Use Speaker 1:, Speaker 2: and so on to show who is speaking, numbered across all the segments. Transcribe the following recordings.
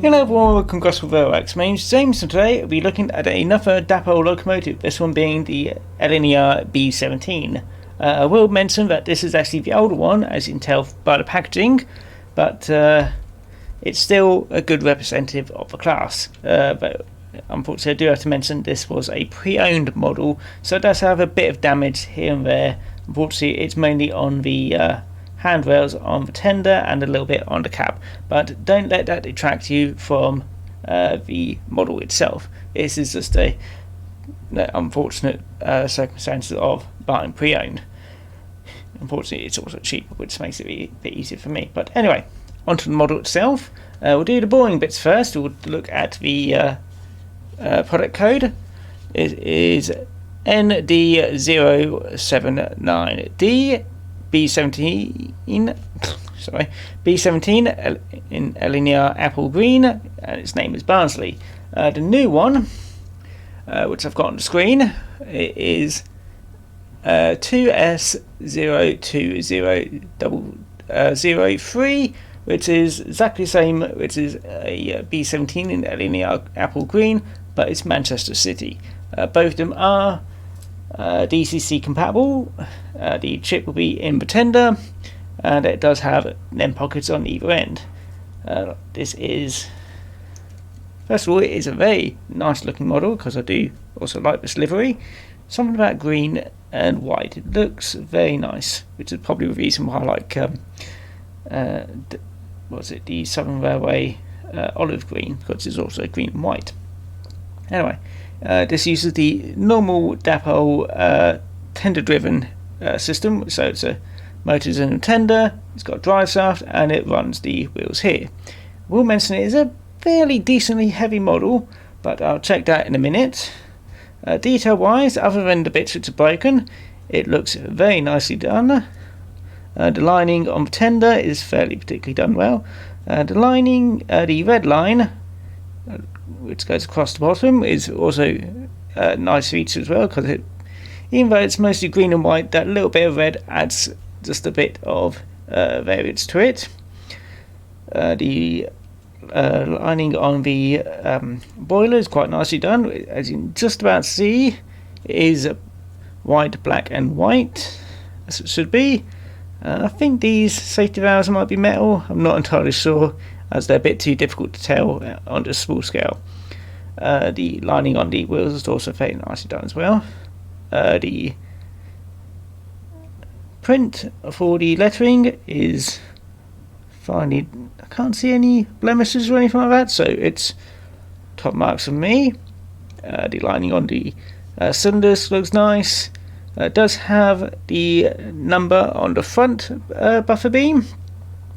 Speaker 1: Hello everyone, welcome to Gosport Railworks. My name's James and today we'll be looking at another Dapol locomotive, this one being the LNER B17. I will mention that this is actually the older one, as you can tell by the packaging, but it's still a good representative of the class. But unfortunately I do have to mention this was a pre-owned model, so it does have a bit of damage here and there. Unfortunately it's mainly on the handrails on the tender and a little bit on the cab, but don't let that detract you from the model itself. This is just a unfortunate circumstances of buying pre-owned. Unfortunately it's also cheaper, which makes it a bit easier for me. But anyway, onto the model itself. We'll do the boring bits first. We'll look at the product code. It is ND079D B17 in LNER apple green, and its name is Barnsley. The new one, which I've got on the screen, is 2S02003, which is exactly the same, which is a B17 in LNER apple green, but it's Manchester City. Both of them are DCC compatible. The chip will be in the tender, and it does have NEM pockets on either end. This is, first of all, it is a very nice looking model because I do also like this livery. Something about green and white, it looks very nice, which is probably the reason why I like the Southern Railway olive green, because it's also green and white. Anyway, this uses the normal Dapol tender driven system, so it's a motors in a tender, it's got a drive shaft, and it runs the wheels here. We'll mention it is a fairly decently heavy model, but I'll check that in a minute. Detail wise, other than the bits which are broken, it looks very nicely done. The lining on the tender is fairly particularly done well. The lining, the red line, which goes across the bottom, is also a nice feature as well, because even though it's mostly green and white, that little bit of red adds just a bit of variance to it. The lining on the boiler is quite nicely done, as you can just about see. It is white, black and white, as it should be. I think these safety valves might be metal, I'm not entirely sure, as they're a bit too difficult to tell on a small scale. The lining on the wheels is also very nicely done as well. The print for the lettering is finally, I can't see any blemishes or anything like that, so it's top marks from me. The lining on the cylinders looks nice. It does have the number on the front buffer beam,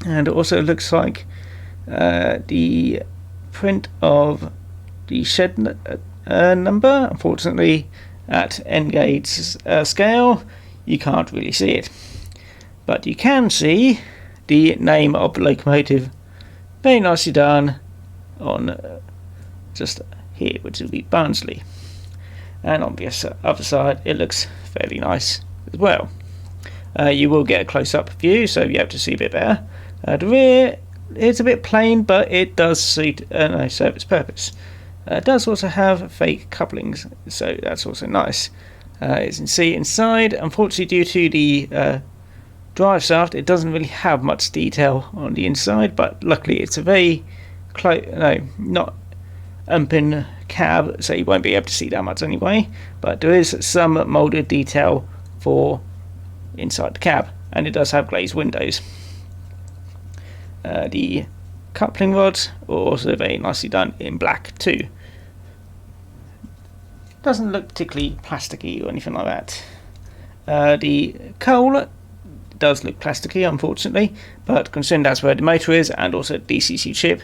Speaker 1: and it also looks like the print of the shed number. Unfortunately, at N gauge scale, you can't really see it, but you can see the name of the locomotive, very nicely done on just here, which will be Barnsley. And on the other side, it looks fairly nice as well. You will get a close-up view, so you have to see a bit better. The rear is a bit plain, but it does serve its purpose. It does also have fake couplings, so that's also nice. As you can see inside, unfortunately due to the drive shaft, it doesn't really have much detail on the inside, but luckily it's a very not umpin cab, so you won't be able to see that much anyway, but there is some moulded detail for inside the cab, and it does have glazed windows. The coupling rods are also very nicely done in black too. Doesn't look particularly plasticky or anything like that. The coal does look plasticky, unfortunately, but considering that's where the motor is and also DCC chip,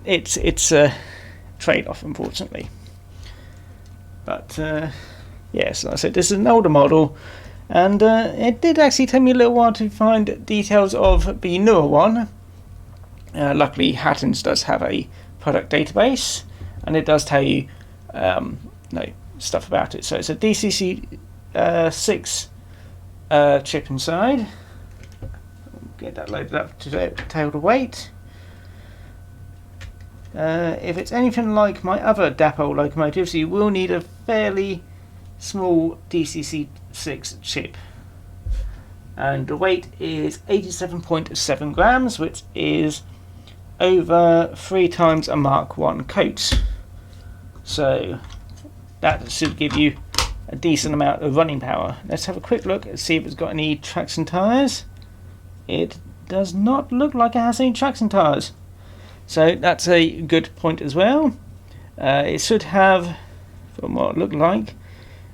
Speaker 1: it's a trade-off, unfortunately. But yes, like I said, this is an older model, and it did actually take me a little while to find details of the newer one. Luckily, Hatton's does have a product database, and it does tell you stuff about it. So it's a DCC 6 chip inside. Get that loaded up to tell the weight. If it's anything like my other Dapol locomotives, you will need a fairly small DCC6 chip. And the weight is 87.7 grams, which is over 3 times a Mark 1 coach. So that should give you a decent amount of running power. Let's have a quick look and see if it's got any traction tyres. It does not look like it has any traction tyres. So that's a good point as well. It should have, from what it looked like,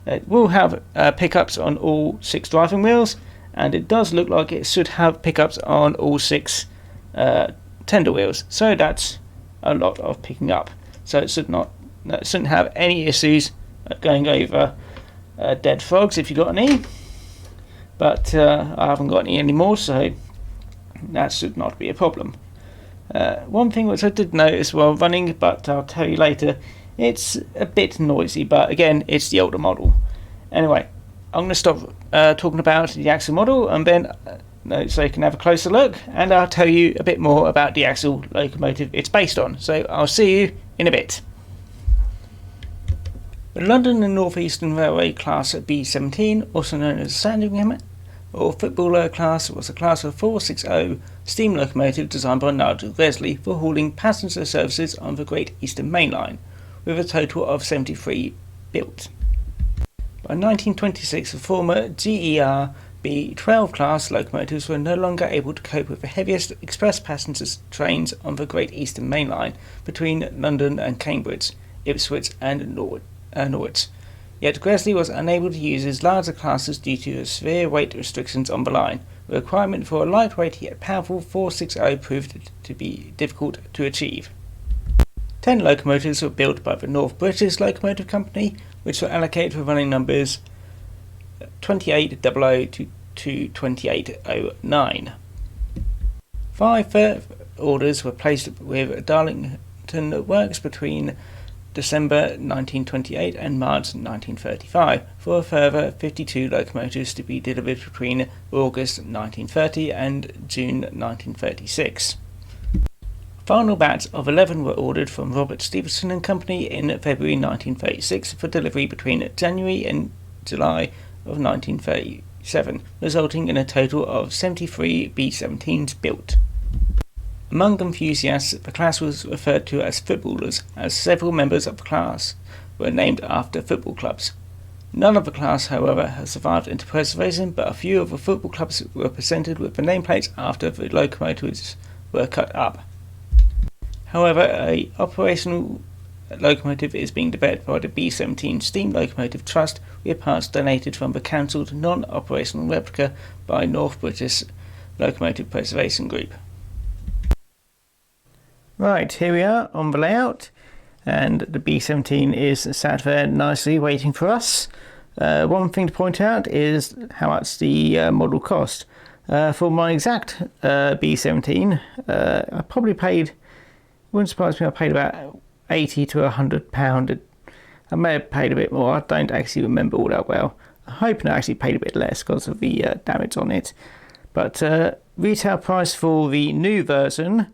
Speaker 1: it will have pickups on all 6 driving wheels, and it does look like it should have pickups on all 6 tender wheels. So that's a lot of picking up. So it shouldn't have any issues going over dead frogs if you got any. But I haven't got any anymore, so that should not be a problem. One thing which I did notice while running, but I'll tell you later, it's a bit noisy, but again, it's the older model. Anyway, I'm going to stop talking about the axle model, and then so you can have a closer look, and I'll tell you a bit more about the axle locomotive it's based on. So I'll see you in a bit. The London and North Eastern Railway Class B17, also known as Sandringham or Footballer class, was a class of 460 steam locomotive designed by Nigel Gresley for hauling passenger services on the Great Eastern Main Line, with a total of 73 built. By 1926, the former GER B12 class locomotives were no longer able to cope with the heaviest express passenger trains on the Great Eastern Main Line between London and Cambridge, Ipswich and Norwich. Yet Gresley was unable to use his larger classes due to severe weight restrictions on the line. The requirement for a lightweight yet powerful 460 proved to be difficult to achieve. 10 locomotives were built by the North British Locomotive Company, which were allocated for running numbers 2800 to 2809. 5 further orders were placed with Darlington Works between December 1928 and March 1935 for a further 52 locomotives to be delivered between August 1930 and June 1936. A final batch of 11 were ordered from Robert Stephenson and Company in February 1936 for delivery between January and July of 1937, resulting in a total of 73 B-17s built. Among enthusiasts, the class was referred to as footballers, as several members of the class were named after football clubs. None of the class, however, has survived into preservation, but a few of the football clubs were presented with the nameplates after the locomotives were cut up. However, an operational locomotive is being developed by the B17 Steam Locomotive Trust, with parts donated from the cancelled non-operational replica by North British Locomotive Preservation Group. Right, here we are on the layout, and the B17 is sat there nicely waiting for us. One thing to point out is how much the model cost. For my exact B17, I probably paid, wouldn't surprise me, I paid about £80 to £100. I may have paid a bit more, I don't actually remember all that well. I'm hoping I actually paid a bit less because of the damage on it. But retail price for the new version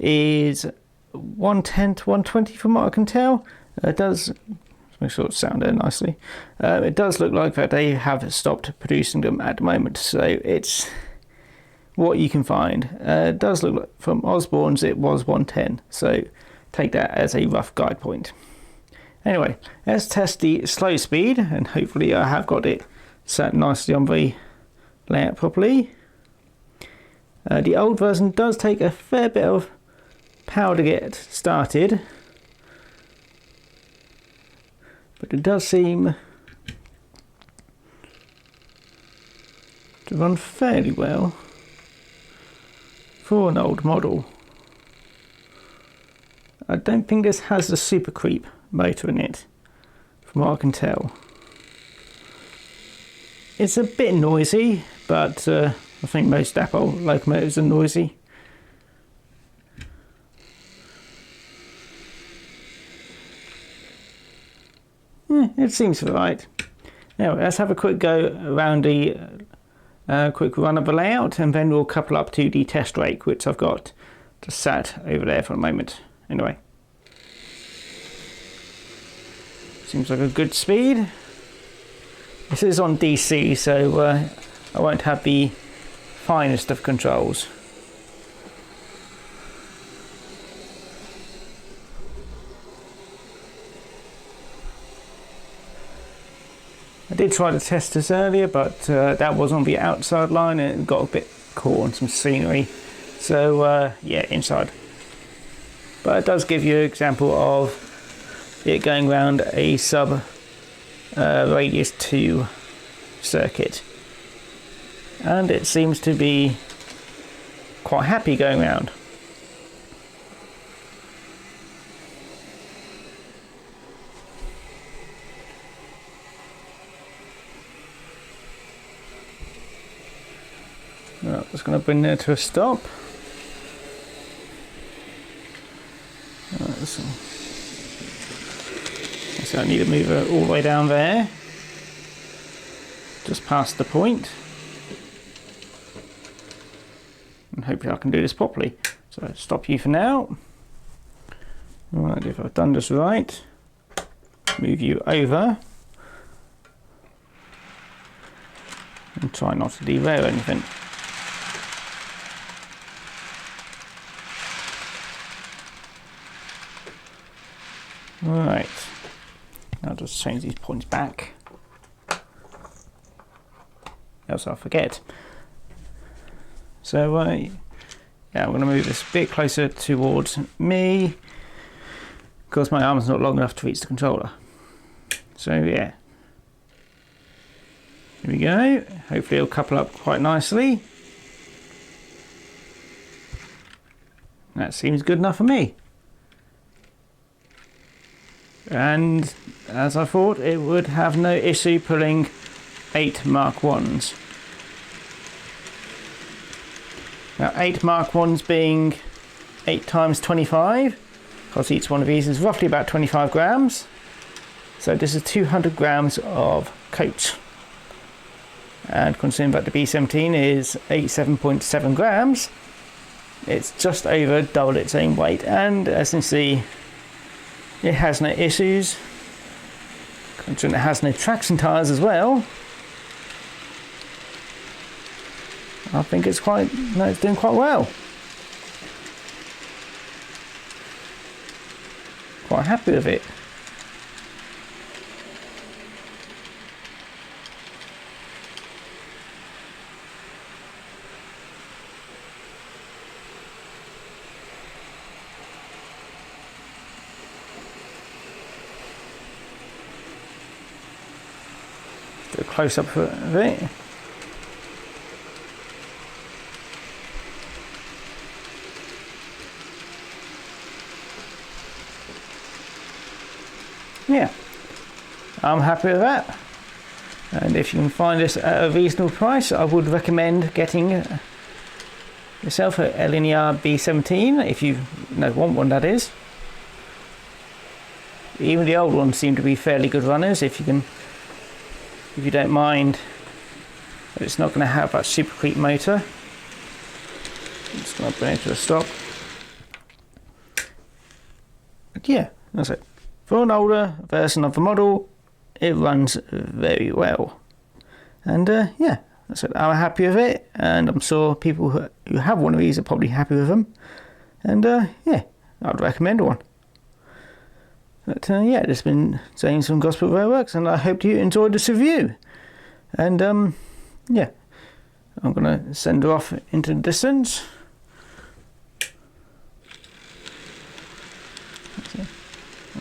Speaker 1: is £110 to £120 from what I can tell. It does, make sure it's sounded nicely. It does look like that they have stopped producing them at the moment, so it's what you can find. It does look like from Osborne's it was £110, so take that as a rough guide point. Anyway, let's test the slow speed, and hopefully I have got it set nicely on the layout properly. The old version does take a fair bit of power to get started, but it does seem to run fairly well for an old model. I don't think this has the super creep motor in it, from what I can tell. It's a bit noisy, but I think most Dapol locomotives are noisy. It seems right. Now let's have a quick go around the quick run of the layout, and then we'll couple up to the test rake, which I've got just sat over there for a moment. Anyway, Seems like a good speed. This is on DC, so I won't have the finest of controls. I did try to test this earlier, but that was on the outside line and it got a bit caught on some scenery. So yeah, inside. But it does give you an example of it going around a sub radius 2 circuit. And it seems to be quite happy going around. Well, just going to bring there to a stop. So I need to move it all the way down there, just past the point, and hopefully I can do this properly. So stop you for now. Right, if I've done this right, move you over, and try not to derail anything. Right, I'll just change these points back, else I'll forget. So yeah, I'm going to move this a bit closer towards me, because my arm's not long enough to reach the controller. So yeah, here we go. Hopefully it'll couple up quite nicely. That seems good enough for me. And as I thought, it would have no issue pulling 8 Mark 1s. Now 8 Mark 1s being 8 times 25, because each one of these is roughly about 25 grams. So this is 200 grams of coat. And considering that the B17 is 87.7 grams, it's just over double its own weight. And as you can see, it has no issues. Considering it has no traction tyres as well, I think it's it's doing quite well. Quite happy with it. Do a close up of it. Yeah, I'm happy with that. And if you can find this at a reasonable price, I would recommend getting yourself a LNER B17 if you want one, that is. Even the old ones seem to be fairly good runners if you don't mind that it's not going to have that super creep motor. I'm just going to bring it to a stop. But yeah, that's it. For an older version of the model, it runs very well. And yeah, that's it. I'm happy with it, and I'm sure people who have one of these are probably happy with them. And yeah, I'd recommend one. But yeah, this has been James from Gosport Railworks, and I hope you enjoyed this review. And yeah, I'm going to send her off into the distance.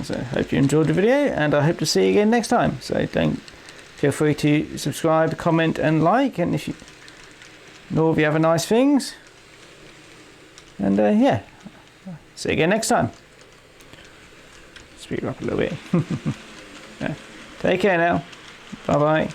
Speaker 1: So I hope you enjoyed the video, and I hope to see you again next time. So feel free to subscribe, comment and like, and if you know the other nice things. And yeah, see you again next time. Speed up a little bit. Yeah. Take care now. Bye bye.